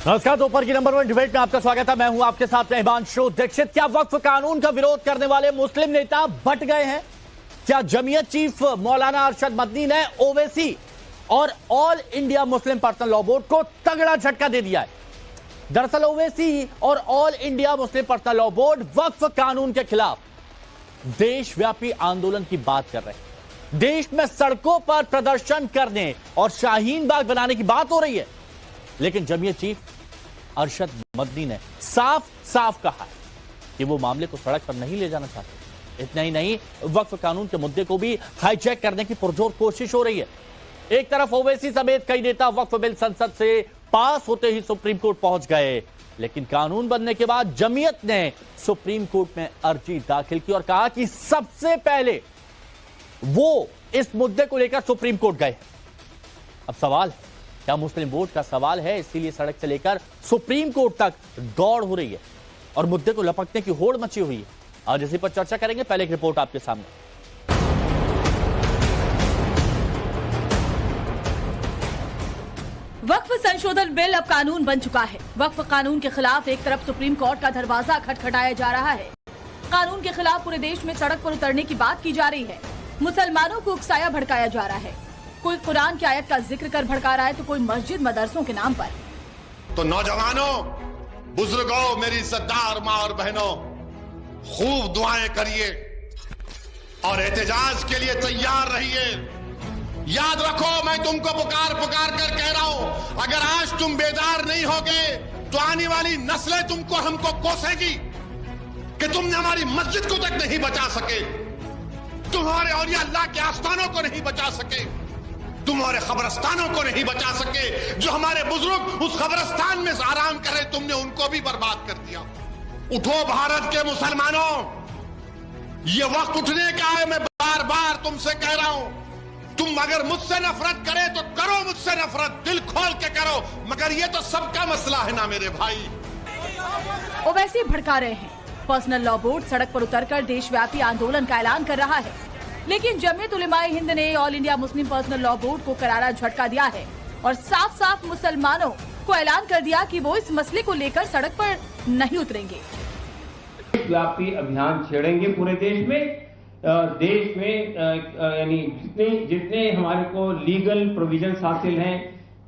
नमस्कार, दोपहर की नंबर 1 डिबेट में आपका स्वागत है। मैं हूं आपके साथ में हिमांशु दीक्षित। क्या वक्फ कानून का विरोध करने वाले मुस्लिम नेता बट गए हैं? क्या जमीयत चीफ मौलाना अरशद मदनी ने ओवैसी और All India Muslim Personal Law Board को तगड़ा झटका दे दिया है? दरअसल ओवैसी और All India Muslim Personal Law Board वक्फ कानून के खिलाफ देशव्यापी आंदोलन की बात कर रहे हैं। देश में सड़कों पर प्रदर्शन करने और शाहीन बाग बनाने की बात हो रही है, लेकिन जमीयत चीफ अरशद मदनी ने साफ साफ कहा है कि वो मामले को सड़क पर नहीं ले जाना चाहते। इतना ही नहीं, वक्फ कानून के मुद्दे को भी हाईजैक करने की पुरजोर कोशिश हो रही है। एक तरफ ओवैसी समेत कई नेता वक्फ बिल संसद से पास होते ही सुप्रीम कोर्ट पहुंच गए, लेकिन कानून बनने के बाद जमीयत ने सुप्रीम कोर्ट में अर्जी दाखिल की और कहा कि सबसे पहले वो इस मुद्दे को लेकर सुप्रीम कोर्ट गए। अब सवाल है, क्या मुस्लिम वोट का सवाल है, इसीलिए सड़क से लेकर सुप्रीम कोर्ट तक दौड़ हो रही है और मुद्दे को लपकने की होड़ मची हुई है। आज इसी पर चर्चा करेंगे। पहले एक रिपोर्ट आपके सामने। वक्फ संशोधन बिल अब कानून बन चुका है। वक्फ कानून के खिलाफ एक तरफ सुप्रीम कोर्ट का दरवाजा खटखटाया जा रहा है। कानून के खिलाफ पूरे देश में सड़क पर उतरने की बात की जा रही है। मुसलमानों को उकसाया भड़काया जा रहा है। कोई कुरान की आयत का जिक्र कर भड़का रहा है तो कोई मस्जिद मदरसों के नाम पर। तो नौजवानों, बुजुर्गों, मेरी इज्जतदार माँ और बहनों, खूब दुआएं करिए और एहतजाज के लिए तैयार रहिए। याद रखो, मैं तुमको पुकार पुकार कर कह रहा हूं, अगर आज तुम बेदार नहीं होगे तो आने वाली नस्लें तुमको हमको कोसेगी कि तुमने हमारी मस्जिद को तक नहीं बचा सके, तुम्हारे औलिया अल्लाह के आस्थानों को नहीं बचा सके, तुम्हारे कब्रिस्तानों को नहीं बचा सके। जो हमारे बुजुर्ग उस कब्रिस्तान में आराम कर रहे, तुमने उनको भी बर्बाद कर दिया। उठो भारत के मुसलमानों, ये वक्त उठने का है। मैं बार बार तुमसे कह रहा हूं, तुम अगर मुझसे नफरत करे तो करो मुझसे नफरत, दिल खोल के करो, मगर ये तो सबका मसला है ना मेरे भाई। ओवैसी भड़का रहे हैं। पर्सनल लॉ बोर्ड सड़क पर उतरकर देशव्यापी आंदोलन का ऐलान कर रहा है, लेकिन जमीयत उलेमाए हिंद ने All India Muslim Personal Law Board को करारा झटका दिया है और साफ साफ मुसलमानों को ऐलान कर दिया कि वो इस मसले को लेकर सड़क पर नहीं उतरेंगे। व्यापी अभियान छेड़ेंगे पूरे देश में। यानी जितने हमारे को लीगल प्रोविजन हासिल हैं,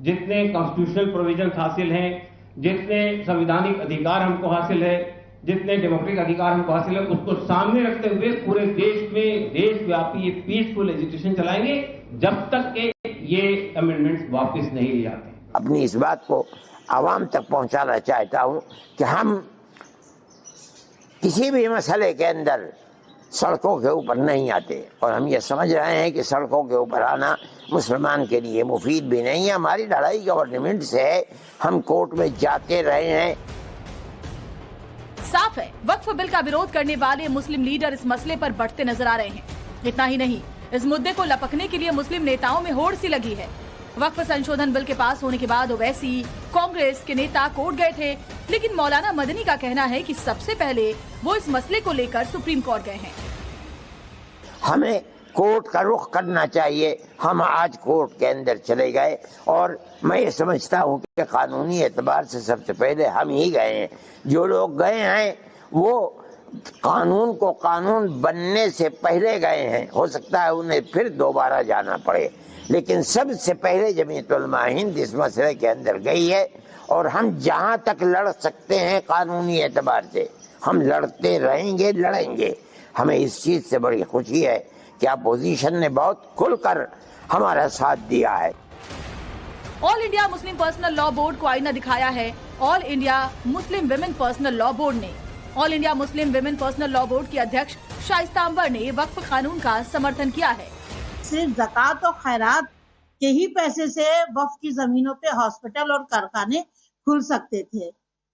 जितने कॉन्स्टिट्यूशनल प्रोविजन हासिल हैं, जितने संवैधानिक अधिकार हमको हासिल है, जितने डेमोक्रेटिक अधिकार हमको हासिल है, उसको सामने रखते हुए पूरे देश में देशव्यापी ये पीसफुल एजिटेशन चलाएंगे जब तक के ये अमेंडमेंट्स वापस नहीं ले जाते। अपनी इस बात को आवाम तक पहुंचाना चाहता हूं कि हम किसी भी मसले के अंदर सड़कों के ऊपर नहीं आते और हम ये समझ रहे हैं कि सड़कों के ऊपर आना मुसलमान के लिए मुफीद भी नहीं है। हमारी लड़ाई गवर्नमेंट से है, हम कोर्ट में जाते रहे हैं। साफ है, वक्फ बिल का विरोध करने वाले मुस्लिम लीडर इस मसले पर बढ़ते नजर आ रहे हैं। इतना ही नहीं, इस मुद्दे को लपकने के लिए मुस्लिम नेताओं में होड़ सी लगी है। वक्फ संशोधन बिल के पास होने के बाद ओवैसी कांग्रेस के नेता कोर्ट गए थे, लेकिन मौलाना मदनी का कहना है कि सबसे पहले वो इस मसले को लेकर सुप्रीम कोर्ट गए हैं। हमें कोर्ट का रुख करना चाहिए। हम आज कोर्ट के अंदर चले गए और मैं ये समझता हूँ कि कानूनी एतबार से सबसे पहले हम ही गए हैं। जो लोग गए हैं वो कानून को कानून बनने से पहले गए हैं। हो सकता है उन्हें फिर दोबारा जाना पड़े, लेकिन सबसे पहले जमीयत उलमाए हिंद इस मसले के अंदर गई है और हम जहाँ तक लड़ सकते हैं कानूनी एतबार से हम लड़ते रहेंगे, लड़ेंगे। हमें इस चीज से बड़ी खुशी है कि अपोजिशन ने बहुत खुलकर हमारा साथ दिया है। All India Muslim Personal Law Board को आईना दिखाया है All India Muslim Women Personal Law Board ने। All India Muslim Women Personal Law Board की अध्यक्ष शाइस्ता अंबर ने वक्फ कानून का समर्थन किया है। सिर्फ ज़कात और खैरात के ही पैसे से वक्फ की जमीनों पे हॉस्पिटल और कारखाने खुल सकते थे,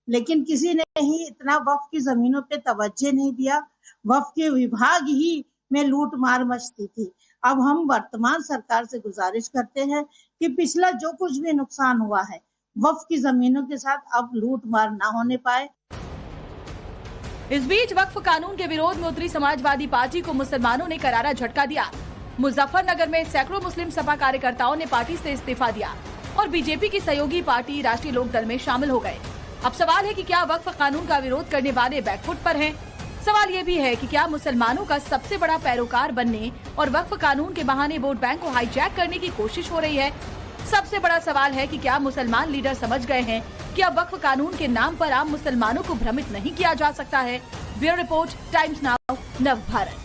लेकिन किसी ने ही इतना वक्फ की जमीनों पे तवज्जो नहीं दिया। वक्फ के विभाग ही में लूट मार मचती थी। अब हम वर्तमान सरकार से गुजारिश करते हैं कि पिछला जो कुछ भी नुकसान हुआ है वक्फ की जमीनों के साथ अब लूट मार ना होने पाए। इस बीच वक्फ कानून के विरोध में उतरी समाजवादी पार्टी को मुसलमानों ने करारा झटका दिया। मुजफ्फरनगर में सैकड़ों मुस्लिम सपा कार्यकर्ताओं ने पार्टी से इस्तीफा दिया। और बीजेपी की सहयोगी पार्टी राष्ट्रीय लोकदल में शामिल हो गए। अब सवाल है कि क्या वक्फ कानून का विरोध करने वाले बैकफुट पर हैं? सवाल ये भी है कि क्या मुसलमानों का सबसे बड़ा पैरोकार बनने और वक्फ कानून के बहाने वोट बैंक को हाईजैक करने की कोशिश हो रही है? सबसे बड़ा सवाल है कि क्या मुसलमान लीडर समझ गए हैं कि अब वक्फ कानून के नाम पर आम मुसलमानों को भ्रमित नहीं किया जा सकता है? ब्यूरो रिपोर्ट, टाइम्स नाउ, नव भारत।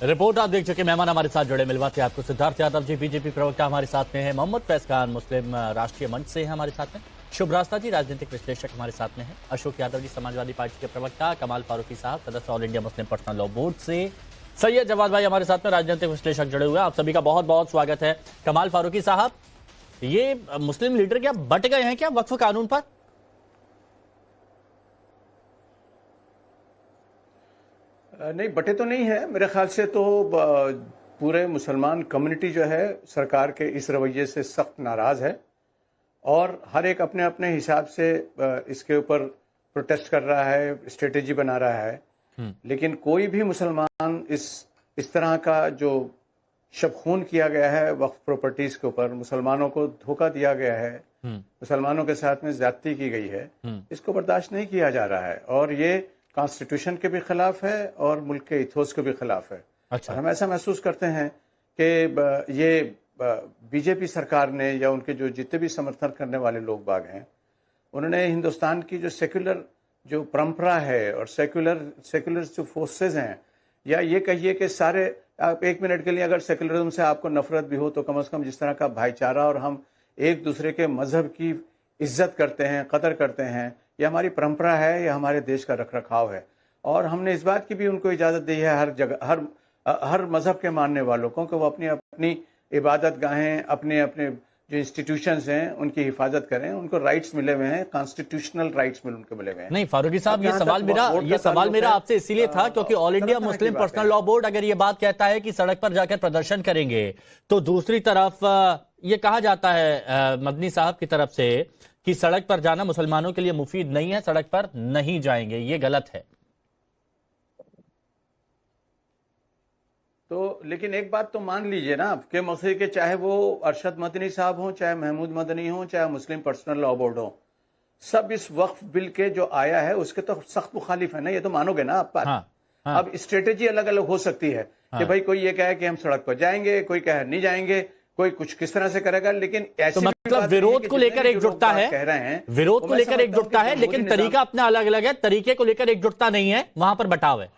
रिपोर्ट आप देख चुके। मेहमान हमारे साथ जुड़े, मिलवाते आपको सिद्धार्थ यादव जी, बीजेपी प्रवक्ता हमारे साथ में है, मोहम्मद फैज खान मुस्लिम राष्ट्रीय मंच से है हमारे साथ में, शुभ रास्ता जी राजनीतिक विश्लेषक हमारे साथ में है, अशोक यादव जी समाजवादी पार्टी के प्रवक्ता, कमाल फारूकी साहब सदस्य all India Muslim Personal Law board से, सैयद जवाद भाई हमारे साथ में राजनीतिक विश्लेषक जुड़े हुए हैं। आप सभी का बहुत बहुत स्वागत है। कमाल फारूकी साहब, ये मुस्लिम लीडर क्या बट गए हैं क्या वक्फ कानून पर? नहीं, बटे तो नहीं है। मेरे ख्याल से तो पूरे मुसलमान कम्युनिटी जो है सरकार के इस रवैये से सख्त नाराज है और हर एक अपने अपने हिसाब से इसके ऊपर प्रोटेस्ट कर रहा है, स्ट्रेटेजी बना रहा है। लेकिन कोई भी मुसलमान इस तरह का जो शबखून किया गया है वक्फ प्रॉपर्टीज के ऊपर, मुसलमानों को धोखा दिया गया है, मुसलमानों के साथ में ज्यादती की गई है, इसको बर्दाश्त नहीं किया जा रहा है और ये कॉन्स्टिट्यूशन के भी खिलाफ है और मुल्क के इथोस के भी खिलाफ है। अच्छा। हम ऐसा महसूस करते हैं कि ये बीजेपी सरकार ने या उनके जो जितने भी समर्थन करने वाले लोग बाग हैं, उन्होंने हिंदुस्तान की जो सेक्युलर जो परंपरा है और सेक्युलर जो फोर्सेज हैं, या ये कहिए कि सारे, आप एक मिनट के लिए अगर सेक्युलरिज्म से आपको नफरत भी हो तो कम से कम जिस तरह का भाईचारा और हम एक दूसरे के मजहब की इज्जत करते हैं, कदर करते हैं, ये हमारी परंपरा है, ये हमारे देश का रख रखाव है। और हमने इस बात की भी उनको इजाज़त दी है हर जगह, हर मजहब के मानने वालों को, कि वो अपनी अपनी इबादत गाहें, अपने अपने जो इंस्टीट्यूशंस हैं उनकी हिफाजत करें, उनको राइट्स मिले हुए हैं, कॉन्स्टिट्यूशनल राइट्स उनको मिले हुए हैं। नहीं फारूकी साहब, ये सवाल मेरा आपसे इसीलिए था क्योंकि all India Muslim Personal Law board अगर ये बात कहता है कि सड़क पर जाकर प्रदर्शन करेंगे, तो दूसरी तरफ ये कहा जाता है मदनी साहब की तरफ से कि सड़क पर जाना मुसलमानों के लिए मुफीद नहीं है, सड़क पर नहीं जाएंगे, ये गलत है। तो लेकिन एक बात तो मान लीजिए ना कि मौसे के चाहे वो अरशद मदनी साहब हों, चाहे महमूद मदनी हों, चाहे मुस्लिम पर्सनल लॉ बोर्ड हो, सब इस वक्फ बिल के जो आया है उसके तो सख्त मुखालिफ है ना, ये तो मानोगे ना आप बात। हाँ। अब स्ट्रेटेजी अलग अलग हो सकती है कि भाई कोई ये कहे कि हम सड़क पर जाएंगे, कोई कहे नहीं जाएंगे, कोई कुछ किस तरह से करेगा, लेकिन ऐसे तो मतलब विरोध को लेकर एकजुटता है, कह रहे हैं विरोध को लेकर एकजुटता है, लेकिन तरीका अपना अलग अलग है, तरीके को लेकर एकजुटता नहीं है, वहां पर बटाव है।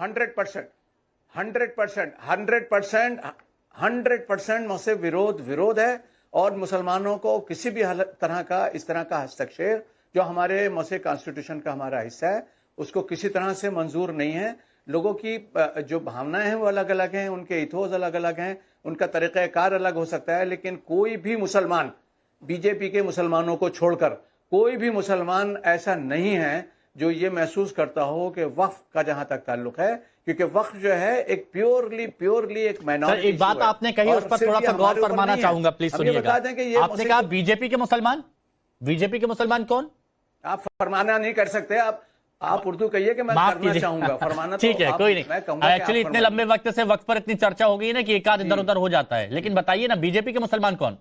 100% मुझसे विरोध है और मुसलमानों को किसी भी तरह का इस तरह का हस्तक्षेप जो हमारे मौसे कॉन्स्टिट्यूशन का हमारा हिस्सा है उसको किसी तरह से मंजूर नहीं है। लोगों की जो भावनाएं हैं वो अलग अलग हैं, उनके इथोस अलग अलग हैं, उनका तरीक़ाकार अलग हो सकता है, लेकिन कोई भी मुसलमान, बीजेपी के मुसलमानों को छोड़कर कोई भी मुसलमान ऐसा नहीं है जो ये महसूस करता हो कि वक्फ का जहां तक ताल्लुक है, क्योंकि वक्फ जो है एक प्योरली एक माइनॉरिटी। एक बात आपने कही, उस पर थोड़ा सा गौर फरमाना चाहूंगा, प्लीज सुनिएगा। आपने कहा बीजेपी के मुसलमान कौन? आप फरमाना नहीं कर सकते, आप उर्दू कहिए कि मैं करना चाहूंगा, फरमाना ठीक है, कोई नहीं। एक्चुअली इतने लंबे वक्त से वक्त पर इतनी चर्चा हो गई ना कि एक आध इधर उधर हो जाता है, लेकिन बताइए ना बीजेपी के मुसलमान कौन?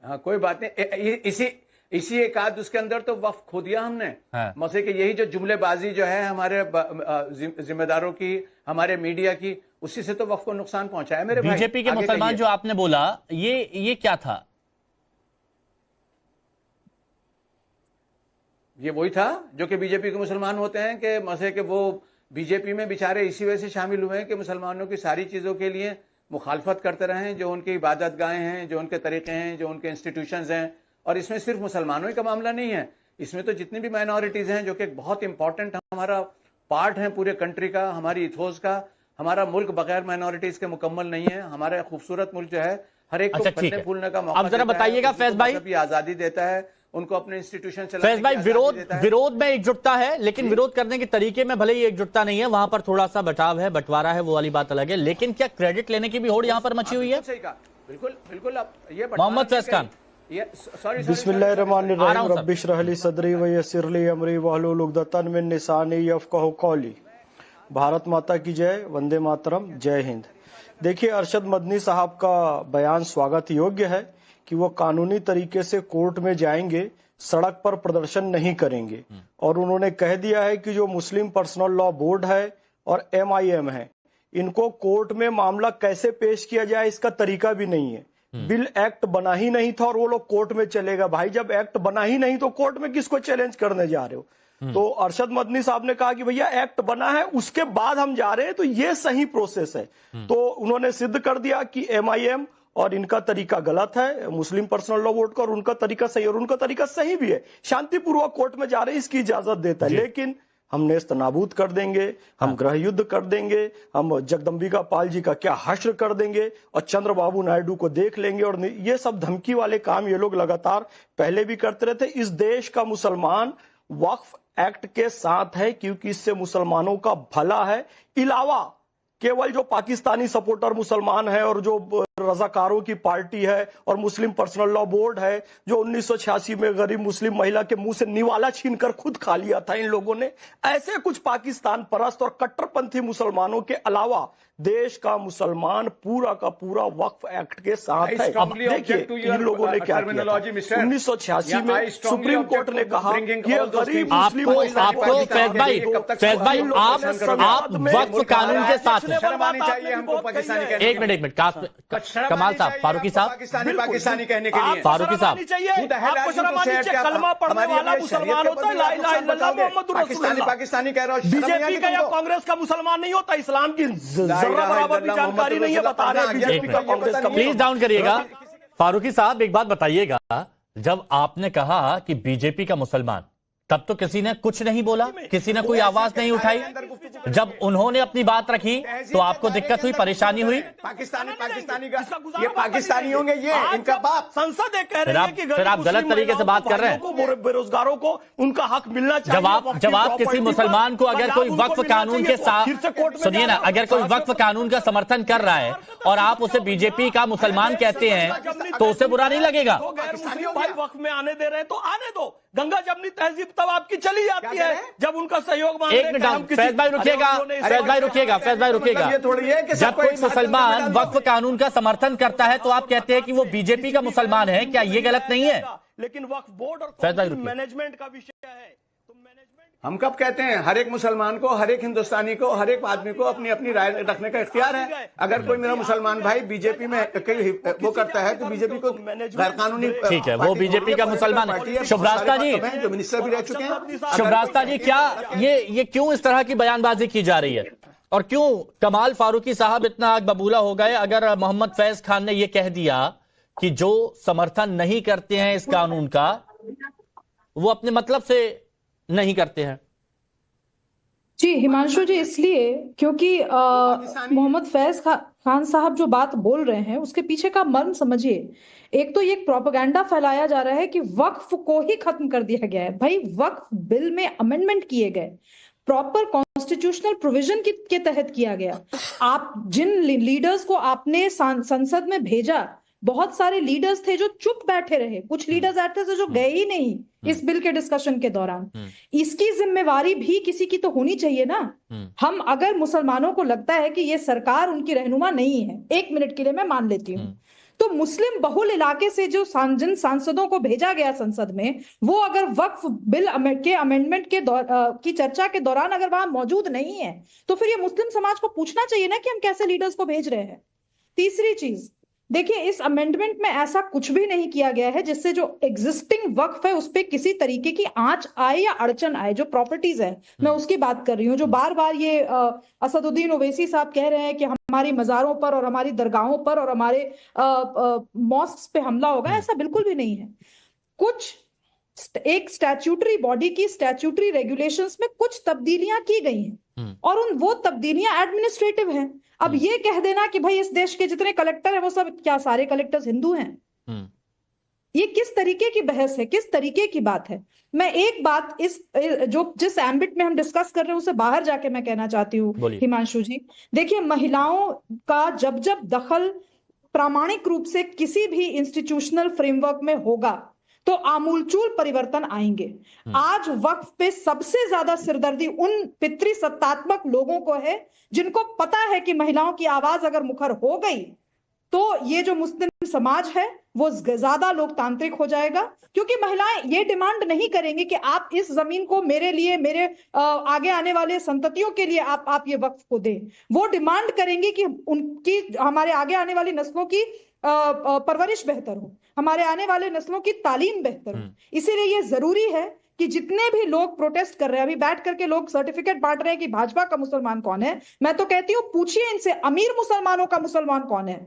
हाँ, कोई बात नहीं, इसी एक आध उसके अंदर तो वक्फ खो दिया हमने। हाँ। मौसे के यही जो जुमलेबाजी जो है हमारे जिम्मेदारों की, हमारे मीडिया की, उसी से तो वक्फ को नुकसान पहुंचाया मेरे भाई। बीजेपी के मुसलमान जो आपने बोला, ये क्या था? ये वही था जो कि बीजेपी के मुसलमान होते हैं कि मौसे के वो बीजेपी में बेचारे इसी वजह से शामिल हुए हैं कि मुसलमानों की सारी चीजों के लिए मुखालफत करते रहें, जो उनकी इबादत गाहें हैं, जो उनके तरीके हैं, जो उनके इंस्टीट्यूशंस हैं। और इसमें सिर्फ मुसलमानों ही का मामला नहीं है, इसमें तो जितनी भी माइनॉरिटीज हैं जो कि एक बहुत इंपॉर्टेंट हमारा पार्ट है पूरे कंट्री का, हमारी इथोस का। हमारा मुल्क बगैर माइनॉरिटीज के मुकम्मल नहीं है। हमारा खूबसूरत मुल्क जो है हर एक को फलने फूलने का मौका, अब जरा बताइएगा फैज भाई, आजादी देता है उनको अपने इंस्टीट्यूशन चलाने फैज भाई, विरोध में एकजुटता है, लेकिन विरोध करने के तरीके में भले ही एकजुटता नहीं है, वहां पर थोड़ा सा बटाव है, बंटवारा है, वो वाली बात अलग है, लेकिन क्या क्रेडिट लेने की भी होड़ यहां पर मची हुई है? बिल्कुल। अब ये मोहम्मद फैज खान, बिस्मिल्लाहिर्रहमानिर्रहीम, रब्बि इश्रह ली सदरी व यस्सिर ली अमरी वहलुल उक़दतन मिन लिसानी यफ़क़हू क़ौली। भारत माता की जय, वंदे मातरम, जय हिंद। देखिए, अरशद मदनी साहब का बयान स्वागत योग्य है कि वो कानूनी तरीके से कोर्ट में जाएंगे, सड़क पर प्रदर्शन नहीं करेंगे। और उन्होंने कह दिया है कि जो मुस्लिम पर्सनल लॉ बोर्ड है और MIM है, इनको कोर्ट में मामला कैसे पेश किया जाए इसका तरीका भी नहीं है। बिल एक्ट बना ही नहीं था और वो लोग कोर्ट में चलेगा। भाई, जब एक्ट बना ही नहीं तो कोर्ट में किसको चैलेंज करने जा रहे हो? तो अरशद मदनी साहब ने कहा कि भैया एक्ट बना है, उसके बाद हम जा रहे हैं, तो ये सही प्रोसेस है। तो उन्होंने सिद्ध कर दिया कि MIM और इनका तरीका गलत है, मुस्लिम पर्सनल लॉ बोर्ड का, और उनका तरीका सही, और उनका तरीका सही भी है। शांतिपूर्वक कोर्ट में जा रहे हैं, इसकी इजाजत देता है। लेकिन हम नेस्त नाबूद कर देंगे, हम गृह युद्ध कर देंगे, हम जगदम्बिका पाल जी का क्या हश्र कर देंगे और चंद्रबाबू नायडू को देख लेंगे, और ये सब धमकी वाले काम ये लोग लगातार पहले भी करते रहते। इस देश का मुसलमान वक्फ एक्ट के साथ है क्योंकि इससे मुसलमानों का भला है। इलावा केवल जो पाकिस्तानी सपोर्टर मुसलमान है और जो रजाकारों की पार्टी है और मुस्लिम पर्सनल लॉ बोर्ड है, जो 1986 में गरीब मुस्लिम महिला के मुंह से निवाला छीनकर खुद खा लिया था इन लोगों ने, ऐसे कुछ पाकिस्तान परस्त और कट्टरपंथी मुसलमानों के अलावा देश का मुसलमान पूरा का पूरा वक्फ एक्ट के साथ है। अब देखिए इन लोगों ने क्या किया, 1986 में सुप्रीम कोर्ट ने कहा कि गरीब मुस्लिम आपको फैज भाई आप वक्फ कानून के साथ हैं। एक मिनट कमाल साहब, फारूकी साहब, पाकिस्तानी कहने के लिए फारूकी साहब, पाकिस्तानी कह रहा हूँ, बीजेपी का या कांग्रेस का मुसलमान नहीं होता, इस्लाम की बराबर भी जानकारी नहीं है, बता रहे हैं बीजेपी का कांग्रेस का। प्लीज डाउन करिएगा। फारूकी साहब, एक बात बताइएगा, जब आपने कहा कि बीजेपी का मुसलमान, तब तो किसी ने कुछ नहीं बोला, किसी ने कोई आवाज नहीं उठाई। जब उन्होंने अपनी बात रखी तो आपको दिक्कत हुई, परेशानी हुई। पाकिस्तानी का ये पाकिस्तानी होंगे, ये इनका बाप। संसद कह रही है कि फिर आप गलत तरीके से बात कर रहे हैं। बेरोजगारों को उनका हक मिलना चाहिए। जब आप किसी मुसलमान को अगर कोई वक्फ कानून के साथ, सुनिए ना, अगर कोई वक्फ कानून का समर्थन कर रहा है और आप उसे बीजेपी का मुसलमान कहते हैं तो उसे बुरा नहीं लगेगा। भाई वक्फ में आने दे रहे हैं तो आने दो। गंगा जमनी तहजीब तब आपकी चली जाती है जब उनका सहयोग मांग। एक मिनट फैज भाई रुकिएगा। जब कोई मुसलमान वक्फ कानून का समर्थन करता है तो आप कहते हैं कि वो बीजेपी का मुसलमान है, क्या ये गलत नहीं है? लेकिन वक्फ बोर्ड और मैनेजमेंट का विषय है। हम कब कहते हैं हर एक मुसलमान को, हर एक हिंदुस्तानी को, हर एक आदमी को अपनी अपनी राय रखने का इख्तियार है। अगर कोई मेरा मुसलमान भाई बीजेपी में वो करता है तो बीजेपी को गैर कानूनी, ठीक है, वो बीजेपी का मुसलमान है। शुभरास्ता जी, जो मिनिस्टर भी रह चुके हैं। शुभरास्ता जी, क्या ये क्यों इस तरह की बयानबाजी की जा रही है और क्यों कमाल फारूकी साहब इतना आग बबूला हो गए? अगर मोहम्मद फैज खान ने यह कह दिया कि जो समर्थन नहीं करते हैं इस कानून का, वो अपने मतलब से नहीं करते हैं। जी हिमांशु जी, इसलिए क्योंकि मोहम्मद फैज खान साहब जो बात बोल रहे हैं उसके पीछे का मर्म समझिए। एक तो ये प्रोपेगेंडा फैलाया जा रहा है कि वक्फ को ही खत्म कर दिया गया है। भाई, वक्फ बिल में अमेंडमेंट किए गए, प्रॉपर कॉन्स्टिट्यूशनल प्रोविजन के तहत किया गया। आप जिन लीडर्स को आपने संसद में भेजा, बहुत सारे लीडर्स थे जो चुप बैठे रहे, कुछ लीडर्स ऐसे थे जो गए ही नहीं इस बिल के डिस्कशन के दौरान। इसकी जिम्मेवारी भी किसी की तो होनी चाहिए ना। हम अगर मुसलमानों को लगता है कि ये सरकार उनकी रहनुमा नहीं है, एक मिनट के लिए मैं मान लेती हूँ, तो मुस्लिम बहुल इलाके से जो जिन सांसदों को भेजा गया संसद में, वो अगर वक्फ बिल के अमेंडमेंट की चर्चा के दौरान अगर वहां मौजूद नहीं है तो फिर ये मुस्लिम समाज को पूछना चाहिए ना कि हम कैसे लीडर्स को भेज रहे हैं। तीसरी चीज, देखिए, इस अमेंडमेंट में ऐसा कुछ भी नहीं किया गया है जिससे जो एग्जिस्टिंग वक्फ है उस पर किसी तरीके की आंच आए या अड़चन आए। जो प्रॉपर्टीज है, मैं उसकी बात कर रही हूँ। जो बार बार ये असदुद्दीन ओवैसी साहब कह रहे हैं कि हमारी मज़ारों पर और हमारी दरगाहों पर और हमारे मॉस्क्स पे हमला होगा, ऐसा बिल्कुल भी नहीं है। कुछ एक स्टैट्यूटरी बॉडी की स्टैट्यूटरी रेगुलेशंस में कुछ तब्दीलियां की गई हैं और वो तब्दीलियां एडमिनिस्ट्रेटिव हैं। अब ये कह देना कि भाई इस देश के जितने कलेक्टर हैं वो सब क्या सारे कलेक्टर्स हिंदू हैं, ये किस तरीके की बहस है, किस तरीके की बात है? मैं एक बात जिस एम्बिट में हम डिस्कस कर रहे हैं उसे बाहर जाके मैं कहना चाहती हूँ हिमांशु जी। देखिए, महिलाओं का जब जब दखल प्रामाणिक रूप से किसी भी इंस्टीट्यूशनल फ्रेमवर्क में होगा तो आमूलचूल परिवर्तन आएंगे। आज वक्फ पे सबसे ज्यादा सिरदर्दी उन पितृसत्तात्मक लोगों को है जिनको पता है कि महिलाओं की आवाज अगर मुखर हो गई तो ये जो मुस्लिम समाज है वो ज्यादा लोकतांत्रिक हो जाएगा, क्योंकि महिलाएं ये डिमांड नहीं करेंगी कि आप इस जमीन को मेरे लिए, मेरे आगे आने वाले संततियों के लिए आप ये वक्फ को दें। वो डिमांड करेंगी कि उनकी, हमारे आगे आने वाली नस्लों की परवरिश बेहतर हो, हमारे आने वाले नस्लों की तालीम बेहतर हो। इसीलिए ये जरूरी है कि जितने भी लोग प्रोटेस्ट कर रहे हैं, अभी बैठ करके लोग सर्टिफिकेट बांट रहे हैं कि भाजपा का मुसलमान कौन है, मैं तो कहती हूँ पूछिए इनसे अमीर मुसलमानों का मुसलमान कौन है,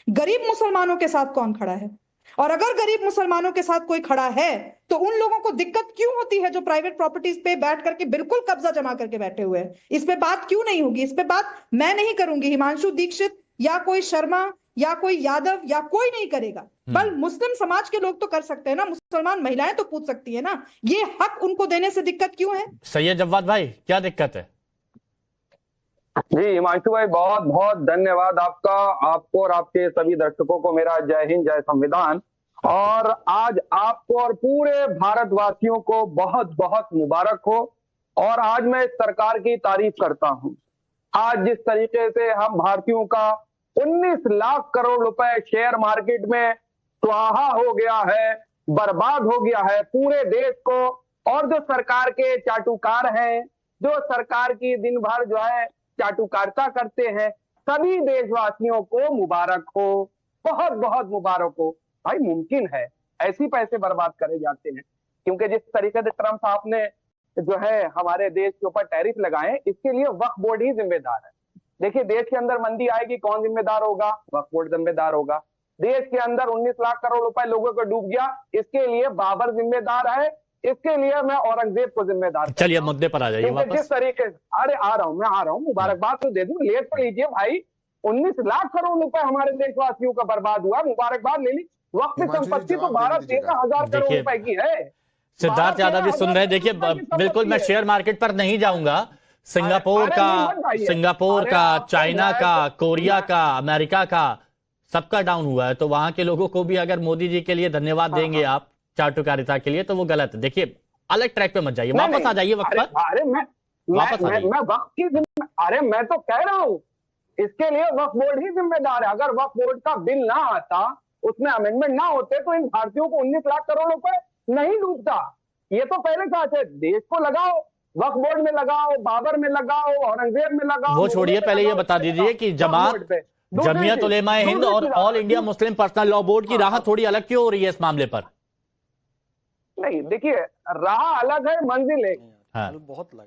गरीब मुसलमानों के साथ कौन खड़ा है। और अगर गरीब मुसलमानों के साथ कोई खड़ा है तो उन लोगों को दिक्कत क्यों होती है जो प्राइवेट प्रॉपर्टीज पे बैठ करके बिल्कुल कब्जा जमा करके बैठे हुए हैं। इस पे बात क्यों नहीं होगी? इस पे बात मैं नहीं करूंगी, हिमांशु दीक्षित या कोई शर्मा या कोई यादव या कोई नहीं करेगा, बल मुस्लिम समाज के लोग तो कर सकते हैं ना, मुसलमान महिलाएं तो पूछ सकती है ना, ये हक उनको देने से दिक्कत क्यों है? सैयद जव्वाद भाई, क्या दिक्कत है? जी हिमांशु भाई, बहुत बहुत धन्यवाद आपका, आपको और आपके सभी दर्शकों को मेरा जय हिंद जय संविधान। और आज आपको और पूरे भारतवासियों को बहुत बहुत मुबारक हो। और आज मैं इस सरकार की तारीफ करता हूं। आज जिस तरीके से हम भारतीयों का 19 लाख करोड़ रुपए शेयर मार्केट में स्वाहा हो गया है, बर्बाद हो गया है पूरे देश को, और जो सरकार के चाटुकार हैं, जो सरकार की दिन भर जो है चाटुकारिता करते हैं, सभी देशवासियों को मुबारक हो, बहुत बहुत मुबारक हो। भाई मुमकिन है ऐसी पैसे बर्बाद करे जाते हैं, क्योंकि जिस तरीके से ट्रंप साहब ने जो है हमारे देश के ऊपर टैरिफ लगाए, इसके लिए वक्फ बोर्ड ही जिम्मेदार है। देखिए देश के अंदर मंदी आएगी, कौन जिम्मेदार होगा? वक्फ बोर्ड जिम्मेदार होगा। देश के अंदर 19 लाख करोड़ रुपए लोगों को डूब गया, इसके लिए बाबर जिम्मेदार है, इसके लिए मैं औरंगजेब को जिम्मेदार। चलिए मुद्दे पर आ जाइए वापस। जिस तरीके से, अरे आ रहा हूँ, मुबारकबाद तो दे दूं, लेट तो लीजिए भाई। 19 लाख करोड़ रुपए हमारे देशवासियों का बर्बाद हुआ, मुबारकबाद ले ली। वक्त संपत्ति तो 12-13 करोड़ रुपए की है। सिद्धार्थ यादव भी सुन रहे हैं। देखिए बिल्कुल मैं शेयर मार्केट पर नहीं जाऊंगा, सिंगापुर का, चाइना का, कोरिया का, अमेरिका का, सबका डाउन हुआ है। तो वहां के लोगों को भी अगर मोदी जी के लिए धन्यवाद देंगे आप चाटुकारिता के लिए, तो वो गलत है। देखिए अलग ट्रैक पे मत जाइए, वापस आ जाइए वक्त पर। अरे मैं वक्त की, अरे मैं तो कह रहा हूँ इसके लिए वक्फ बोर्ड ही जिम्मेदार है। अगर वक्फ बोर्ड का बिल ना आता, उसमें अमेंडमेंट ना होते, तो इन भारतीयों को 19 लाख करोड़ रुपए नहीं डूबता। ये तो पहले साथ है, देश को लगाओ, वक्फ बोर्ड में लगाओ, बाबर में लगाओ, औरंगजेब में लगाओ। वो छोड़िए, पहले ये बता दीजिए कि जमीयत उलेमा हिंद और All India Muslim Personal Law Board की राह थोड़ी अलग क्यों हो रही है इस मामले पर? नहीं देखिए, राह अलग है, मंजिल एक,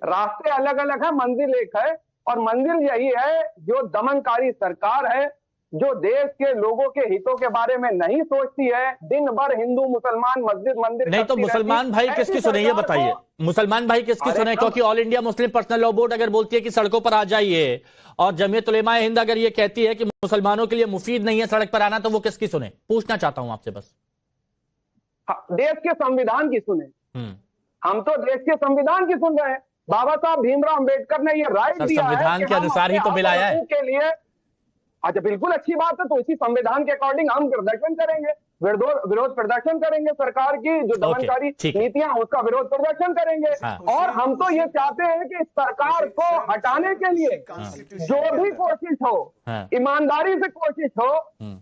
रास्ते अलग अलग है, मंजिल एक है। और मंजिल यही है, जो दमनकारी सरकार है, जो देश के लोगों के हितों के बारे में नहीं सोचती है, दिन भर हिंदू मुसलमान मस्जिद मंदिर। नहीं तो मुसलमान भाई किसकी सुने, ये बताइए, मुसलमान भाई किसकी सुने? क्योंकि all India Muslim Personal Law board अगर बोलती है कि सड़कों पर आ जाइए, और जमीयत उलेमा हिंद अगर ये कहती है कि मुसलमानों के लिए मुफीद नहीं है सड़क पर आना, तो वो किसकी सुने? पूछना चाहता हूं आपसे बस। देश के संविधान की सुने। हम तो देश के संविधान की सुन रहे हैं। बाबा साहब भीमराव अंबेडकर ने ये राइट दिया है, संविधान के अनुसार ही तो मिला है के लिए। अच्छा बिल्कुल अच्छी बात है, तो इसी संविधान के अकॉर्डिंग हम प्रदर्शन करेंगे, विरोध प्रदर्शन करेंगे, सरकार की जो दमनकारी नीतियां उसका विरोध प्रदर्शन करेंगे। और हम तो ये चाहते हैं कि इस सरकार को हटाने के लिए जो भी कोशिश हो, ईमानदारी से कोशिश हो,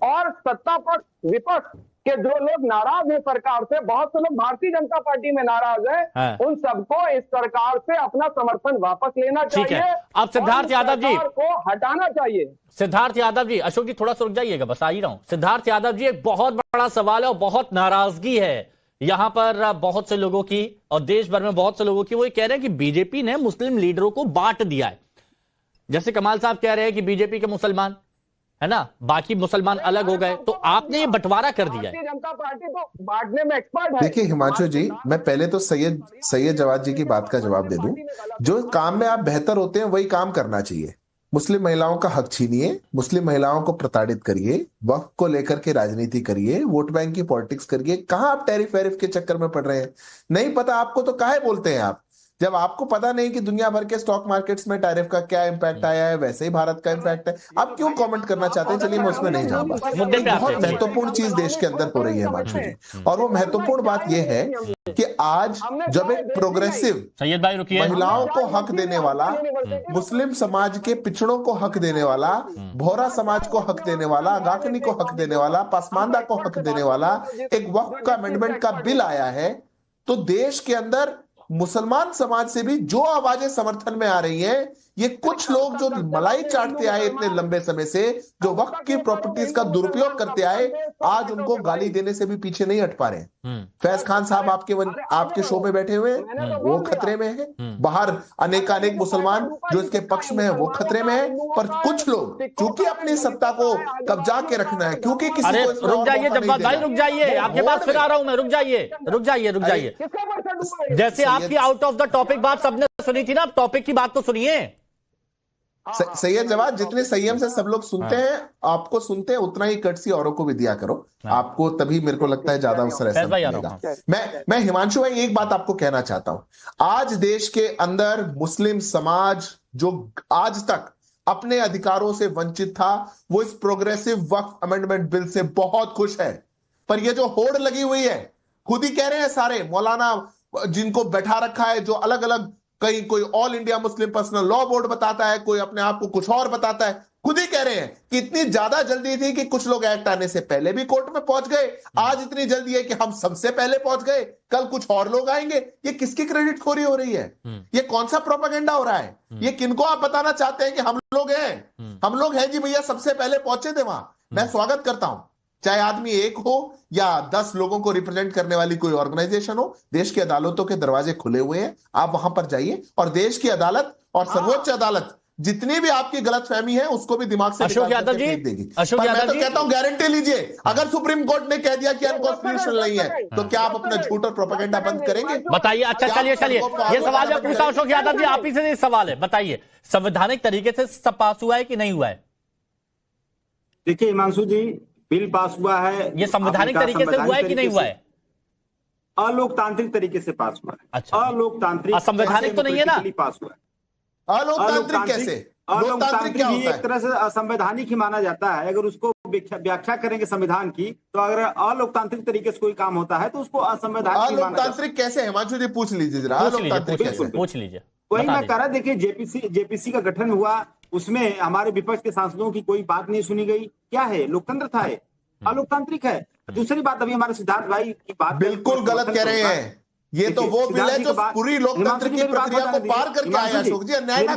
और सत्ता पक्ष विपक्ष कि जो लोग नाराज हैं सरकार से, बहुत से लोग भारतीय जनता पार्टी में नाराज हैं, उन सबको इस सरकार से अपना समर्थन वापस लेना चाहिए। अब सिद्धार्थ यादव जी को हटाना चाहिए। सिद्धार्थ यादव जी, अशोक जी थोड़ा सा रुक जाइएगा, बस आ ही रहा हूं। सिद्धार्थ यादव जी, एक बहुत बड़ा सवाल है और बहुत नाराजगी है यहां पर बहुत से लोगों की, और देश भर में बहुत से लोगों की। वो ये कह रहे हैं कि बीजेपी ने मुस्लिम लीडरों को बांट दिया है। जैसे कमाल साहब कह रहे हैं कि बीजेपी के मुसलमान है ना, बाकी मुसलमान अलग हो गए, तो आपने ये बंटवारा कर दिया है। जनता पार्टी तो बांटने में एक्सपर्ट है। देखिए हिमांशु जी, मैं पहले तो सैयद जवाद जी की बात का जवाब दे दूं। जो काम में आप बेहतर होते हैं वही काम करना चाहिए। मुस्लिम महिलाओं का हक छीनिए, मुस्लिम महिलाओं को प्रताड़ित करिए, वक्फ को लेकर के राजनीति करिए, वोट बैंक की पॉलिटिक्स करिए। कहाँ आप टैरिफ वैरिफ के चक्कर में पड़ रहे हैं? नहीं पता आपको तो काहे बोलते हैं आप? जब आपको पता नहीं कि दुनिया भर के स्टॉक मार्केट्स में टैरिफ का क्या इम्पैक्ट आया है, वैसे ही भारत का इम्पैक्ट है, आप क्यों कमेंट करना चाहते हैं? चलिए मैं उसमें नहीं जाऊंगा। एक बहुत महत्वपूर्ण चीज देश के अंदर हो रही है हिमांशु जी, और वो महत्वपूर्ण बात यह है कि आज जब एक प्रोग्रेसिव महिलाओं को हक देने वाला, मुस्लिम समाज के पिछड़ों को हक देने वाला, बोहरा समाज को हक देने वाला, अगाकनी को हक देने वाला, पासमानदा को हक देने वाला एक वक्फ का अमेंडमेंट का बिल आया है, तो देश के अंदर मुसलमान समाज से भी जो आवाजें समर्थन में आ रही हैं, ये कुछ लोग जो मलाई चाटते आए इतने लंबे समय से, जो वक्त की प्रॉपर्टीज का दुरुपयोग करते आए, आज उनको गाली देने से भी पीछे नहीं हट पा रहे हैं। फैज खान साहब आपके शो में बैठे हुए हैं, वो खतरे में है। बाहर अनेकानेक मुसलमान जो इसके पक्ष में है वो खतरे में है, पर कुछ लोग क्योंकि अपनी सत्ता को कब्जा के रखना है, क्योंकि किसी को रुक जाइए जब्बार भाई, रुक जाइए, आपके पास फिर आ रहा हूं मैं, रुक जाइए। जैसे आपकी आउट ऑफ द टॉपिक बात सबने सुनी थी ना, अब टॉपिक की बात तो सुनिए। सैयद जवाद, जितने संयम से सब लोग सुनते हैं, आपको सुनते हैं, उतना ही कर्टसी औरों को भी दिया करो, आपको तभी मेरे को लगता है ज्यादा अवसर ऐसा मिलेगा। मैं हिमांशु भाई एक बात आपको कहना चाहता हूं, आज देश के अंदर मुस्लिम समाज जो आज तक अपने अधिकारों से वंचित था, वो इस प्रोग्रेसिव वक्फ अमेंडमेंट बिल से बहुत खुश है। पर ये जो होड़ लगी हुई है, खुद ही कह रहे हैं सारे मौलाना जिनको बैठा रखा है, जो अलग अलग, कहीं कोई all India Muslim Personal Law board बताता है, कोई अपने आप को कुछ और बताता है, खुद ही कह रहे हैं कि इतनी ज्यादा जल्दी थी कि कुछ लोग एक्ट आने से पहले भी कोर्ट में पहुंच गए, आज इतनी जल्दी है कि हम सबसे पहले पहुंच गए, कल कुछ और लोग आएंगे। ये किसकी क्रेडिट खोरी हो रही है? ये कौन सा प्रोपेगेंडा हो रहा है? ये किनको आप बताना चाहते हैं कि हम लोग हैं जी भैया, सबसे पहले पहुंचे थे वहां। मैं स्वागत करता हूं, चाहे आदमी एक हो या 10 लोगों को रिप्रेजेंट करने वाली कोई ऑर्गेनाइजेशन हो, देश की अदालतों के दरवाजे खुले हुए हैं, आप वहां पर जाइए और देश की अदालत और सर्वोच्च अदालत जितनी भी आपकी गलतफहमी है उसको भी दिमाग से अशोक यादव जी देगी। मैं तो कहता हूं गारंटी लीजिए, अगर सुप्रीम कोर्ट ने कह दिया कि अनकॉन्स्टिट्यूशनल नहीं है, तो क्या आप अपना झूठ और प्रोपेगेंडा बंद करेंगे? बताइए। अच्छा चलिए, ये सवाल मैं पूछता हूं अशोक यादव जी, आप ही से सवाल है, बताइए संवैधानिक तरीके से सब पास हुआ है कि नहीं हुआ है? देखिए हिमांशु जी, बिल पास हुआ है, ये संवैधानिक तरीके से हुआ है कि नहीं हुआ है? अलोकतांत्रिक तरीके से पास हुआ है। अच्छा, अलोकतांत्रिक, असंवैधानिक तो नहीं है ना? पास हुआ है। अलोकतांत्रिक कैसे? अलोकतांत्रिक भी एक तरह से असंवैधानिक ही माना जाता है। अगर उसको व्याख्या करेंगे संविधान की, तो अगर अलोकतांत्रिक तरीके से कोई काम होता है तो उसको असंवैधानिक। अलोकतांत्रिक कैसे? हिमांशु जी पूछ लीजिए जरा, अलोकतांत्रिक कैसे? पूछ लीजिए। वही मैं कह रहा, देखिए जेपीसी का गठन हुआ, उसमें हमारे विपक्ष के सांसदों की कोई बात नहीं सुनी गई। क्या है? लोकतंत्र था, है अलोकतांत्रिक है। दूसरी बात, अभी हमारे सिद्धार्थ भाई की बात बिल्कुल गलत कह रहे हैं। ये तो वो बिल है जो पूरी लोकतंत्र की प्रक्रिया को पार करके आया। अशोक जी, मेरी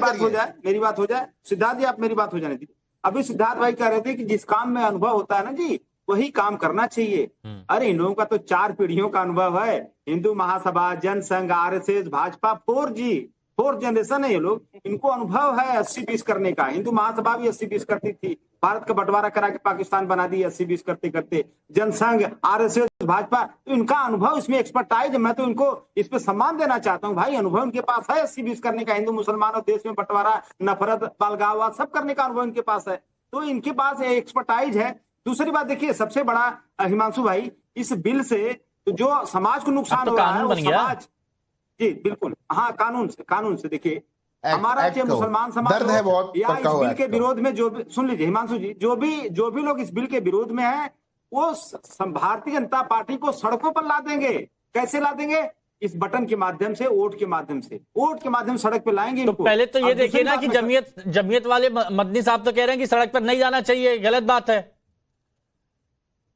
बात हो जाए, सिद्धार्थ जी आप मेरी बात हो जाने दीजिए। अभी सिद्धार्थ भाई कह रहे थे कि जिस काम में अनुभव होता है ना जी, वही काम करना चाहिए। अरे इन लोगों का तो 4 पीढ़ियों का अनुभव है, हिंदू महासभा, जनसंघ, आरएसएस, भाजपा, 4 जनरेशन है ये लोग, इनको अनुभव है 80-20 करने का। हिंदू महासभा भी 80-20 करती थी, भारत का बंटवारा करा के पाकिस्तान बना दी 80-20 करते करते। जनसंघ, आरएसएस, भाजपा, तो इनका अनुभव, इसमें एक्सपर्टाइज, मैं तो इनको इस पे सम्मान देना चाहता हूँ भाई। अनुभव इनके पास है 80-20 करने का, हिंदू मुसलमान और देश में बंटवारा, नफरत, अलगाववाद सब करने का अनुभव इनके पास है, तो इनके पास एक्सपर्टाइज है। दूसरी बात देखिए, सबसे बड़ा हिमांशु भाई, इस बिल से तो जो समाज को नुकसान हो रहा है वो समाज, जी बिल्कुल, हाँ कानून से देखिए, हमारा जो मुसलमान समाज दर्द है बहुत, या इस बिल के विरोध में जो भी, सुन लीजिए हिमांशु जी, जो भी लोग इस बिल के विरोध में हैं, वो भारतीय जनता पार्टी को सड़कों पर ला देंगे। कैसे ला देंगे? इस बटन के माध्यम से, वोट के माध्यम से सड़क पे लाएंगे इनको। तो पहले तो ये देखिए ना कि जमीयत वाले मदनी साहब तो कह रहे हैं कि सड़क पर नहीं जाना चाहिए, गलत बात है।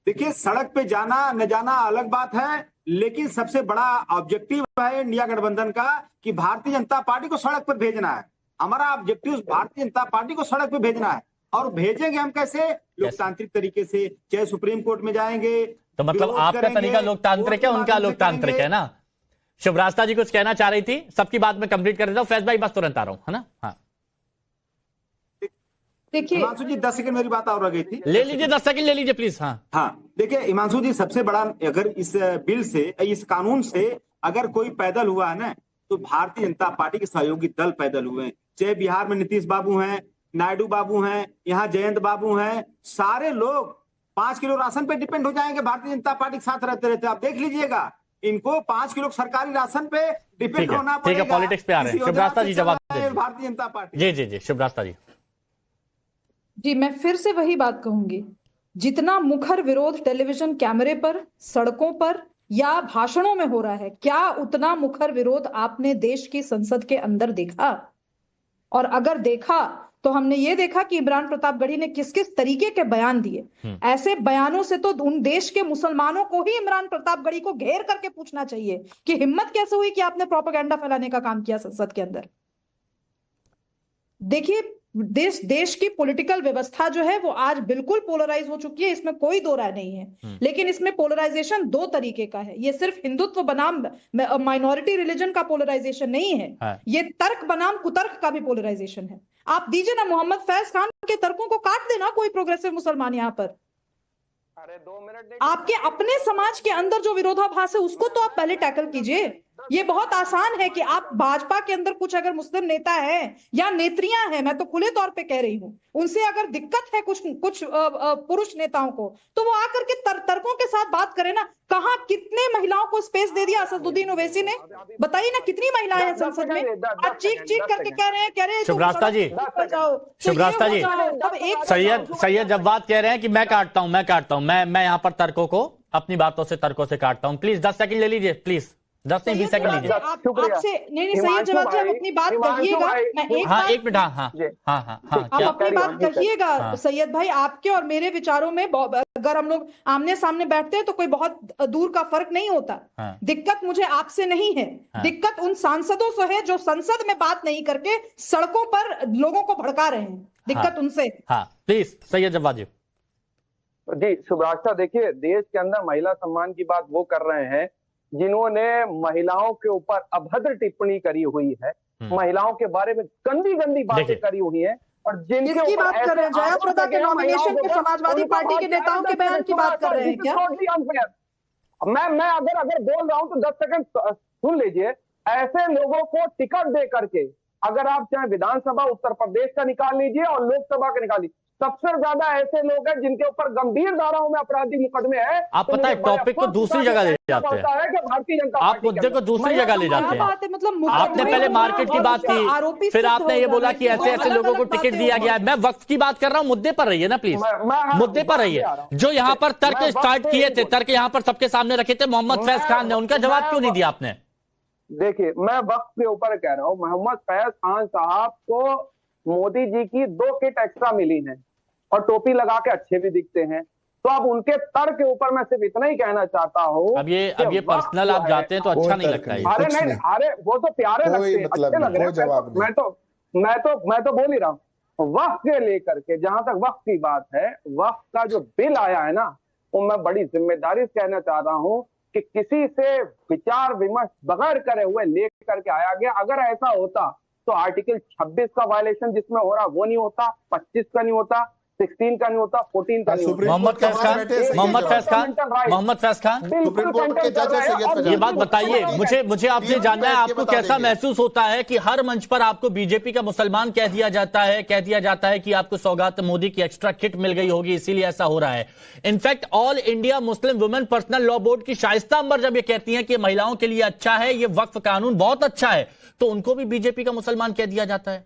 देखिए, सड़क पे जाना न जाना अलग बात है, लेकिन सबसे बड़ा ऑब्जेक्टिव है इंडिया गठबंधन का कि भारतीय जनता पार्टी को सड़क पर भेजना है। हमारा ऑब्जेक्टिव भारतीय जनता पार्टी को सड़क पर भेजना है, और भेजेंगे हम कैसे? लोकतांत्रिक तरीके से, चाहे सुप्रीम कोर्ट में जाएंगे। तो मतलब आपका तरीका लोकतांत्रिक है, उनका लोकतांत्रिक है ना? शिवरास्ता जी कुछ कहना चाह रही थी, सबकी बात में कंप्लीट कर देता हूं। फैज भाई बस तुरंत आ रहा हूं, है ना? हाँ देखिए हिमांशु जी, 10 सेकंड मेरी बात और रह गई थी, ले लीजिए 10 सेकंड ले लीजिए प्लीज। हाँ देखिए हिमांशु जी, सबसे बड़ा, अगर इस बिल से, इस कानून से अगर कोई पैदल हुआ है ना, तो भारतीय जनता पार्टी के सहयोगी दल पैदल हुए हैं। चाहे बिहार में नीतीश बाबू हैं, नायडू बाबू हैं, यहाँ जयंत बाबू हैं, सारे लोग 5 किलो राशन पे डिपेंड हो जाएंगे भारतीय जनता पार्टी के साथ रहते रहते। आप देख लीजिएगा, इनको 5 किलो सरकारी राशन पे डिपेंड होना ठीक है, पड़ेगा। पॉलिटिक्स पे आ रहे हैं। इस शिवराज योजना जी से जवाब चल रहा है दीजिए। भारतीय जनता पार्टी। जी शिवराज जी। जी, मैं फिर से वही बात कहूंगी, जितना मुखर विरोध टेलीविजन कैमरे पर, सड़कों पर या भाषणों में हो रहा है, क्या उतना मुखर विरोध आपने देश की संसद के अंदर देखा? और अगर देखा तो हमने ये देखा कि इमरान प्रतापगढ़ी ने किस किस तरीके के बयान दिए। ऐसे बयानों से तो उन देश के मुसलमानों को ही इमरान प्रतापगढ़ी को घेर करके पूछना चाहिए कि हिम्मत कैसे हुई कि आपने प्रोपेगेंडा फैलाने का काम किया संसद के अंदर। देखिए, देश की पॉलिटिकल व्यवस्था जो है वो आज बिल्कुल पोलराइज हो चुकी है, इसमें कोई दो राय नहीं है। लेकिन इसमें पोलराइजेशन दो तरीके का है। ये सिर्फ हिंदुत्व बनाम माइनॉरिटी रिलीजन का पोलराइजेशन नहीं है, ये तर्क बनाम कुतर्क का भी पोलराइजेशन है। आप दीजिए ना, मोहम्मद फैज खान के तर्कों को काट देना कोई प्रोग्रेसिव मुसलमान यहाँ पर। अरे 2 मिनट आपके अपने समाज के अंदर जो विरोधाभास है उसको तो आप पहले टैकल कीजिए। ये बहुत आसान है कि आप भाजपा के अंदर कुछ अगर मुस्लिम नेता है या नेत्रियां हैं, मैं तो खुले तौर पे कह रही हूं, उनसे अगर दिक्कत है कुछ पुरुष नेताओं को, तो वो आकर के तर्कों के साथ बात करें ना। कहां कितने महिलाओं को स्पेस दे दिया असदुद्दीन ओवैसी ने? बताइए ना, कितनी महिलाएं हैं संसद में? आज चीख करके कह रहे हैं शिवराज जी, सैयद जवाद कह रहे हैं कि मैं काटता हूं, मैं यहाँ पर तर्कों को अपनी बातों से तर्कों से काटता हूं। प्लीज 10 सेकंड ले लीजिए, प्लीज 10 से 20 सेकंड लीजिए। आपसे नहीं सैयद जवाब जी, आप अपनी बात कहिएगा। मैं एक मिनट, आप अपनी बात कहिएगा सैयद भाई। आपके और मेरे विचारों में अगर हम लोग आमने सामने बैठते हैं तो कोई बहुत दूर का फर्क नहीं होता। दिक्कत मुझे आपसे नहीं है, दिक्कत उन सांसदों से है जो संसद में बात नहीं करके सड़कों पर लोगों को भड़का रहे हैं। दिक्कत उनसे। प्लीज सैयद जवाद जी। जी सुभाष, देखिए देश के अंदर महिला सम्मान की बात वो कर रहे हैं जिन्होंने महिलाओं के ऊपर अभद्र टिप्पणी करी हुई है, महिलाओं के बारे में गंदी गंदी बातें करी हुई है, और जिनकी बात कर रहे हैं? जयाप्रदा के नॉमिनेशन पे समाजवादी पार्टी के नेताओं के बयान की बात कर रहे हैं क्या? मैं अगर बोल रहा हूं तो 10 सेकंड सुन लीजिए। ऐसे लोगों को टिकट दे करके, अगर आप चाहे विधानसभा उत्तर प्रदेश का निकाल लीजिए और लोकसभा का निकाल लीजिए, सबसे ज्यादा ऐसे लोग हैं जिनके ऊपर गंभीर धाराओं में आपराधिक मुकदमे हैं। आप पता है टॉपिक को दूसरी जगह ले जाते हैं, भारतीय जनता आप मुद्दे को दूसरी जगह ले जाते हैं। मतलब आपने पहले मार्केट की बात की, फिर आपने ये बोला कि ऐसे ऐसे लोगों को टिकट दिया गया है। मैं वक्त की बात कर रहा हूं, मुद्दे पर रहिए ना प्लीज, मुद्दे पर रहिए। जो यहाँ पर तर्क स्टार्ट किए थे, तर्क यहाँ पर सबके सामने रखे थे मोहम्मद फैज खान ने, उनका जवाब क्यों नहीं दिया आपने? देखिए, मैं वक्त के ऊपर कह रहा हूं, मोहम्मद फैज खान साहब को मोदी जी की 2 किट एक्स्ट्रा मिली है और टोपी लगा के अच्छे भी दिखते हैं। तो अब उनके तर्क के ऊपर मैं सिर्फ इतना ही कहना चाहता हूं। अब ये पर्सनल आप जाते हैं तो अच्छा नहीं लगता है। अरे नहीं, अरे वो तो प्यारे लगते हैं, अच्छे लग रहे हैं। मैं तो बोल ही रहा हूं। वक्त के लेकर के, जहां तक वक्त की बात है, वक्त का जो बिल आया है ना, वो मैं बड़ी जिम्मेदारी से कहना चाह रहा हूं कि किसी से विचार विमर्श बगैर करे हुए लेकर के आया गया। अगर ऐसा होता तो आर्टिकल 26 का वायलेशन जिसमें हो रहा वो नहीं होता, 25 का नहीं होता, 16 का नहीं होता, 14 का नहीं होता। मोहम्मद फैज खान, ये बात बताइए मुझे आपसे जानना है, आपको कैसा महसूस होता है कि हर मंच पर आपको बीजेपी का मुसलमान कह दिया जाता है कि आपको सौगात मोदी की एक्स्ट्रा किट मिल गई होगी, इसीलिए ऐसा हो रहा है। In fact all India Muslim women personal Law Board की शाइस्ता अंबर जब ये कहती हैं कि महिलाओं के लिए अच्छा है, ये वक्फ कानून बहुत अच्छा है, तो उनको भी बीजेपी का मुसलमान कह दिया जाता है।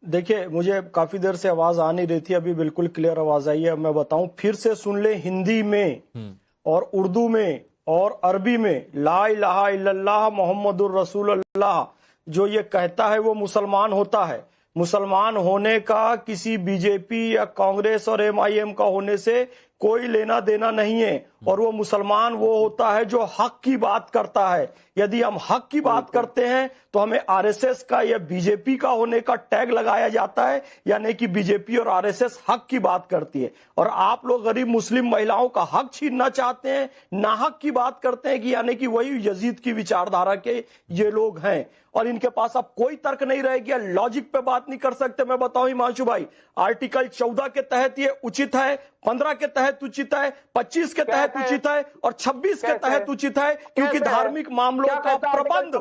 देखिए, मुझे काफी देर से आवाज आ नहीं रही थी, अभी बिल्कुल क्लियर आवाज आई है। मैं बताऊं, फिर से सुन ले, हिंदी में और उर्दू में और अरबी में, ला इलाहा इल्लल्लाह मोहम्मदुर रसूलुल्लाह जो ये कहता है वो मुसलमान होता है। मुसलमान होने का किसी बीजेपी या कांग्रेस और MIM का होने से कोई लेना देना नहीं है। और वो मुसलमान वो होता है जो हक की बात करता है। यदि हम हक की बात करते हैं तो हमें RSS का या बीजेपी का होने का टैग लगाया जाता है, यानी कि बीजेपी और RSS हक की बात करती है। और आप लोग गरीब मुस्लिम महिलाओं का हक छीनना चाहते हैं, नाहक की बात करते हैं कि यानी कि वही यजीद की विचारधारा के ये लोग हैं। और इनके पास अब कोई तर्क नहीं रह गया, लॉजिक पे बात नहीं कर सकते। मैं बताऊं हिमांशु भाई, आर्टिकल 14 के तहत ये उचित है, 15 के तहत उचित है, 25 के तहत तहत उचित है और 26 के तहत उचित है, क्योंकि धार्मिक मामलों का प्रबंध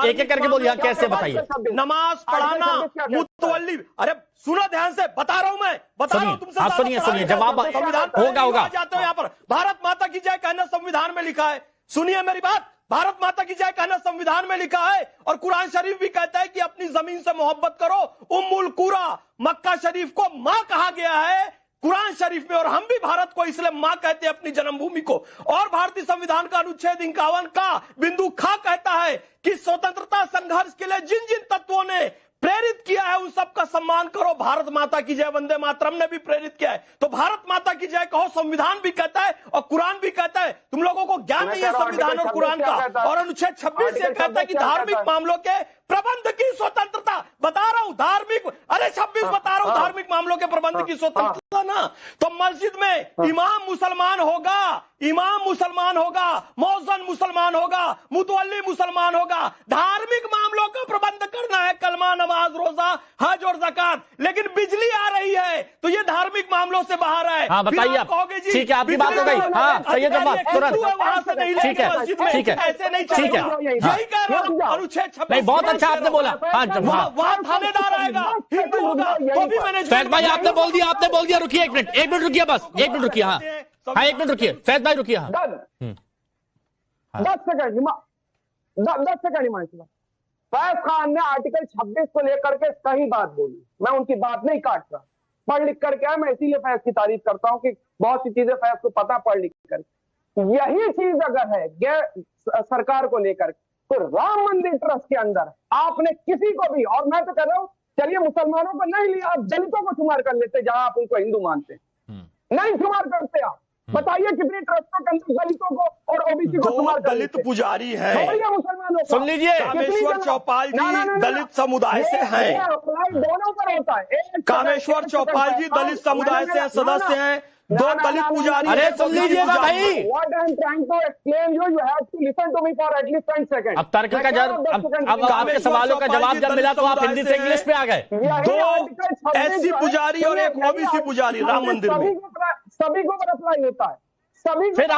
एक एक करके बोलिए, कैसे बताइए? नमाज पढ़ाना, मुतवल्ली, अरे सुनो ध्यान से, बता रहा हूं मैं, बता रहा हूं तुमसे। आप सुनिए, जवाब होगा। जाते हो यहाँ पर भारत माता की जय कहना संविधान में लिखा है। सुनिए मेरी बात, भारत माता की जय कहना संविधान में लिखा है और कुरान शरीफ भी कहता है कि अपनी जमीन से मोहब्बत करो। उम्मुल कुरा मक्का शरीफ को मां कहा गया है कुरान शरीफ में, और हम भी भारत को इसलिए मां कहते हैं, अपनी जन्मभूमि को। और भारतीय संविधान का अनुच्छेद 51 का बिंदु ख कहता है कि स्वतंत्रता संघर्ष के लिए जिन जिन तत्वों ने प्रेरित किया है उन सबका सम्मान करो। भारत माता की जय वंदे मातरम ने भी प्रेरित किया है, तो भारत माता की जय कहो। संविधान भी कहता है और कुरान भी कहता है। तुम लोगों को ज्ञान नहीं है संविधान और कुरान का। और अनुच्छेद 26 ये कहता है कि धार्मिक मामलों के प्रबंध की स्वतंत्रता, बता रहा हूं धार्मिक, अरे 26 बता रहा हूं, धार्मिक मामलों के प्रबंध की स्वतंत्रता ना। तो मस्जिद में इमाम मुसलमान होगा, इमाम मुसलमान होगा, मौजन मुसलमान होगा, मुतवल्ली मुसलमान होगा। धार्मिक मामलों का प्रबंध करना है, कलमा, नमाज, रोजा, हज और ज़कात। लेकिन बिजली आ रही है तो ये धार्मिक मामलों से बाहर है। हाँ बताइए आप, ठीक है आपकी बात हो गई। हाँ सैयद जवाब तुरंत, ठीक है ठीक है ऐसे नहीं, ठीक है, यही कह रहा हूं। अनुच्छेद 26 नहीं, बहुत अच्छा आपने बोला। हाँ वहां थानेदार आएगा, हिंदू होगा, तो भी मैंने फैज भाई आपने बोल दिया, रुकिए एक मिनट रुकिए, बस 1 मिनट रुकिए। हाँ 1 मिनट रुकिए, फैज भाई रुकिए। हाँ 10 सेकंड हिमांशु। फैज खान ने आर्टिकल 26 को लेकर के सही बात बोली, मैं उनकी बात नहीं काट रहा, पढ़ लिख करके आया। मैं इसीलिए फैज की तारीफ करता हूं कि बहुत सी चीजें फैज को पता पढ़ लिख कर। यही चीज अगर है सरकार को लेकर, तो राम मंदिर ट्रस्ट के अंदर आपने किसी को भी, और मैं तो कह रहा हूं चलिए मुसलमानों को नहीं लिया, आप दलितों को शुमार कर लेते जहां आप उनको हिंदू मानते हैं, नहीं शुमार करते आप। बताइए कितनी ट्रस्टों के अंदर दलितों को और ओबीसी को शुमार कर दलित पुजारी है मुसलमानों को। सुन लीजिए, कामेश्वर चौपाल जी दलित समुदाय से हैं, दोनों पर होता है। कामेश्वर चौपाल जी दलित समुदाय से सदस्य हैं, 2 दलित पुजारी। अरे सुन लीजिएगा भाई, What I am trying to explain you have to listen to me for at least 10 seconds. अब तर्क का जवाब, अब आपके सवालों का जवाब जब मिला तो आप हिंदी से इंग्लिश पे आ गए। 2 एससी पुजारी और 1 ओबीसी पुजारी राम मंदिर में, सभी को अप्लाई होता है। सभी फिर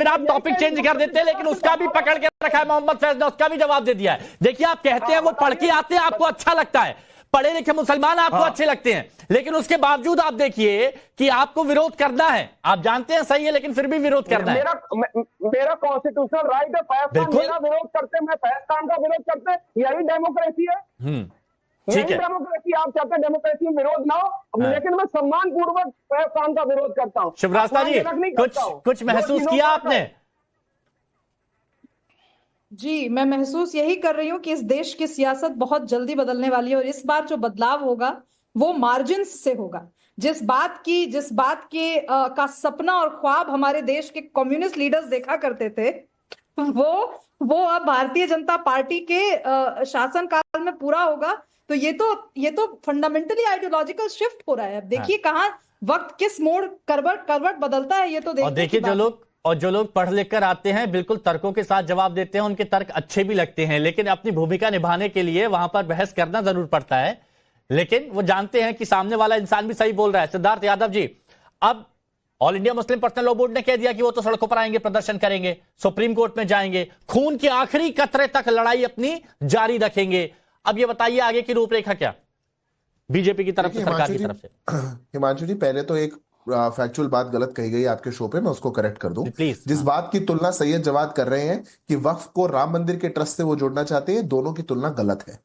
आप टॉपिक चेंज कर देते हैं, लेकिन उसका भी पकड़ के रखा है मोहम्मद फैज ने, उसका भी जवाब दे दिया है। देखिए आप कहते हैं वो पढ़ के आते हैं, आपको अच्छा लगता है, पढ़े लिखे मुसलमान आपको अच्छे लगते हैं, लेकिन उसके बावजूद आप देखिए कि आपको विरोध करना है। आप जानते हैं सही है, लेकिन फिर भी विरोध करना है। मेरा कॉन्स्टिट्यूशनल राइट है, फैज खान मेरा विरोध करते हैं, मैं फैज खान का विरोध करते हैं, यही डेमोक्रेसी है। यही डेमोक्रेसी। आप चाहते हैं डेमोक्रेसी में विरोध ना हो, लेकिन मैं सम्मान पूर्वक फैज खान का विरोध करता हूँ। शिवराज जी कुछ महसूस किया आपने? जी, मैं महसूस यही कर रही हूँ कि इस देश की सियासत बहुत जल्दी बदलने वाली है और इस बार जो बदलाव होगा वो मार्जिन्स से होगा। जिस बात के का सपना और ख्वाब हमारे देश के कम्युनिस्ट लीडर्स देखा करते थे, वो अब भारतीय जनता पार्टी के शासनकाल में पूरा होगा। तो ये तो फंडामेंटली आइडियोलॉजिकल शिफ्ट हो रहा है। अब देखिए कहाँ वक्त किस मोड़ करवट बदलता है, ये तो देखिए जो लोग पढ़ लिख कर आते हैं बिल्कुल तर्कों के साथ जवाब देते हैं, उनके तर्क अच्छे भी लगते हैं, लेकिन अपनी भूमिका निभाने के लिए वहां पर बहस करना जरूर पड़ता है। लेकिन वो जानते हैं कि सामने वाला इंसान भी सही बोल रहा है। सिद्धार्थ यादव जी, अब all India Muslim Personal Law Board ने कह दिया कि वो तो सड़कों पर आएंगे, प्रदर्शन करेंगे, सुप्रीम कोर्ट में जाएंगे, खून के आखिरी कतरे तक लड़ाई अपनी जारी रखेंगे। अब ये बताइए आगे की रूपरेखा क्या बीजेपी की तरफ से, सरकार की तरफ से? हिमांशु जी, पहले तो एक फैक्चुअल बात गलत कही गई आपके शो पे, मैं उसको करेक्ट कर दूं। जिस बात की तुलना सैयद जवाद कर रहे हैं कि वक्फ को राम मंदिर के ट्रस्ट से वो जोड़ना चाहते हैं, दोनों की तुलना गलत है।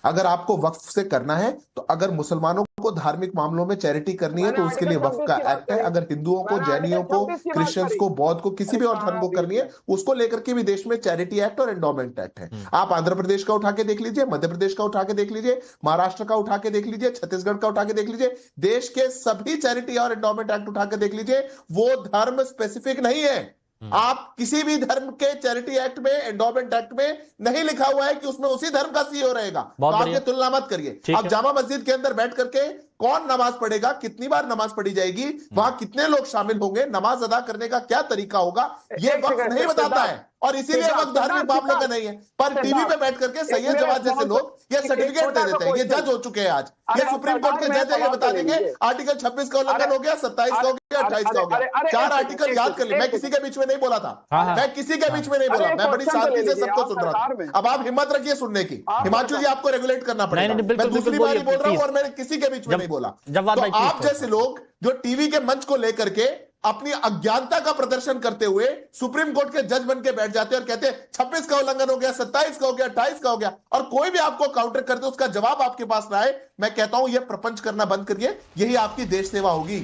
अगर आपको वक्फ से करना है तो अगर मुसलमानों को धार्मिक मामलों में चैरिटी करनी है तो उसके लिए वक्फ का एक्ट है। अगर हिंदुओं को, जैनियों को, क्रिश्चियंस को, बौद्ध को, किसी भी और धर्म को करनी है, उसको लेकर के भी देश में चैरिटी एक्ट और एंडोमेंट एक्ट है। आप आंध्र प्रदेश का उठा के देख लीजिए, मध्य प्रदेश का उठा के देख लीजिए, महाराष्ट्र का उठा के देख लीजिए, छत्तीसगढ़ का उठा के देख लीजिए, देश के सभी चैरिटी और एंडोमेंट एक्ट उठा के देख लीजिए, वो धर्म स्पेसिफिक नहीं है। आप किसी भी धर्म के चैरिटी एक्ट में, एंडोमेंट एक्ट में नहीं लिखा हुआ है कि उसमें उसी धर्म का सीईओ रहेगा। तो आप ये तुलना मत करिए। आप जामा मस्जिद के अंदर बैठ करके कौन नमाज पढ़ेगा, कितनी बार नमाज पढ़ी जाएगी, वहां कितने लोग शामिल होंगे, नमाज अदा करने का क्या तरीका होगा, ये वक्त नहीं बताता है। और इसीलिए वक्त धार्मिक मामलों का नहीं है। पर टीवी पे बैठ करके सैयद जवाद जैसे लोग ये सर्टिफिकेट दे देते हैं, ये जज हो चुके हैं आज, ये सुप्रीम कोर्ट के जज है, ये बता देंगे आर्टिकल 26 का उल्लंघन हो गया, 27 का हो गया, 28 का हो गया। 4 आर्टिकल याद कर ले। मैं किसी के बीच में नहीं बोला था, मैं किसी के बीच में नहीं बोला, मैं बड़ी शांति से सबको सुन रहा था। अब आप हिम्मत रखिए सुनने की। हिमांशु जी आपको रेगुलेट करना पड़ेगा। मैं दूसरी बार बोल रहा हूं और मैंने किसी के बीच में नहीं बोला। तो आप जैसे लोग जो टीवी के मंच को लेकर के अपनी अज्ञानता का प्रदर्शन करते हुए सुप्रीम कोर्ट के जज बन के बैठ जाते हैं और कहते हैं 26 का उल्लंघन हो गया, 27 का हो गया, 28 का हो गया, और कोई भी आपको काउंटर करते उसका जवाब आपके पास ना आए, मैं कहता हूं यह प्रपंच करना बंद करिए, यही आपकी देश सेवा होगी।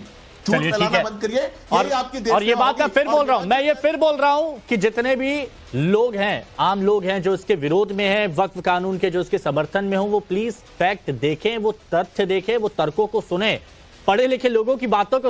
चलिए ठीक है, बंद करिए, और ये बात मैं फिर बोल रहा हूं, मैं ये फिर बोल रहा हूं कि जितने भी लोग हैं, आम लोग हैं जो इसके विरोध में हैं, वक्फ कानून के जो इसके समर्थन में हो, वो प्लीज फैक्ट देखें, वो तथ्य देखें, वो तर्कों को सुने, पढ़े लिखे लोगों की बातों को